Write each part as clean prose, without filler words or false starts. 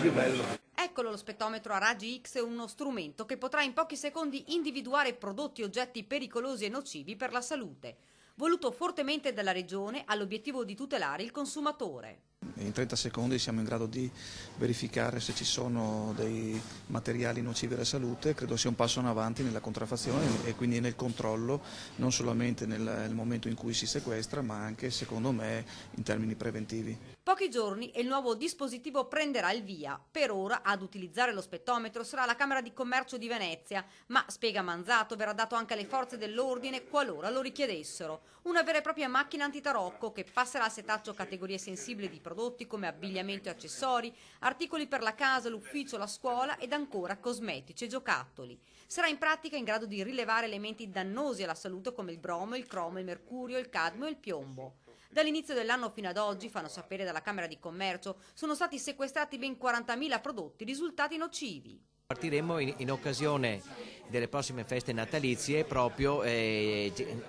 più bello. Eccolo lo spettometro a raggi X, è uno strumento che potrà in pochi secondi individuare prodotti e oggetti pericolosi e nocivi per la salute. Voluto fortemente dalla Regione, ha l'obiettivo di tutelare il consumatore. In 30 secondi siamo in grado di verificare se ci sono dei materiali nocivi alla salute. Credo sia un passo in avanti nella contraffazione e quindi nel controllo, non solamente nel momento in cui si sequestra, ma anche, secondo me, in termini preventivi. Pochi giorni e il nuovo dispositivo prenderà il via. Per ora ad utilizzare lo spettometro sarà la Camera di Commercio di Venezia, ma, spiega Manzato, verrà dato anche alle forze dell'ordine qualora lo richiedessero. Una vera e propria macchina antitarocco che passerà al setaccio categorie sensibili di prodotti come abbigliamento e accessori, articoli per la casa, l'ufficio, la scuola ed ancora cosmetici e giocattoli. Sarà in pratica in grado di rilevare elementi dannosi alla salute come il bromo, il cromo, il mercurio, il cadmio e il piombo. Dall'inizio dell'anno fino ad oggi, fanno sapere dalla Camera di Commercio, sono stati sequestrati ben 40.000 prodotti risultati nocivi. Partiremo in occasione delle prossime feste natalizie proprio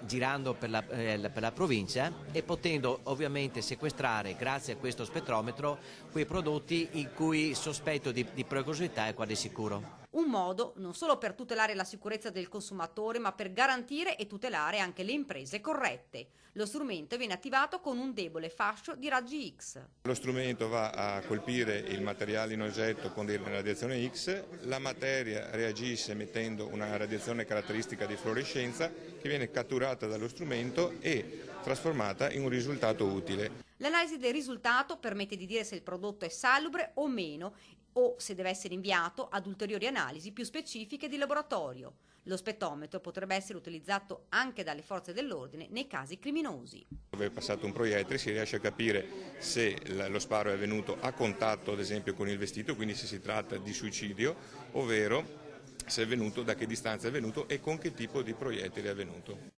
girando per la provincia e potendo ovviamente sequestrare, grazie a questo spettrometro, quei prodotti in cui il sospetto di pericolosità è quasi sicuro. Un modo non solo per tutelare la sicurezza del consumatore, ma per garantire e tutelare anche le imprese corrette. Lo strumento viene attivato con un debole fascio di raggi X. Lo strumento va a colpire il materiale in oggetto con delle radiazioni X, la materia reagisce emettendo una radiazione caratteristica di fluorescenza che viene catturata dallo strumento e trasformata in un risultato utile. L'analisi del risultato permette di dire se il prodotto è salubre o meno o se deve essere inviato ad ulteriori analisi più specifiche di laboratorio. Lo spettometro potrebbe essere utilizzato anche dalle forze dell'ordine nei casi criminosi. Dove è passato un proiettile si riesce a capire se lo sparo è avvenuto a contatto ad esempio con il vestito, quindi se si tratta di suicidio, ovvero se è avvenuto, da che distanza è avvenuto e con che tipo di proiettile è avvenuto.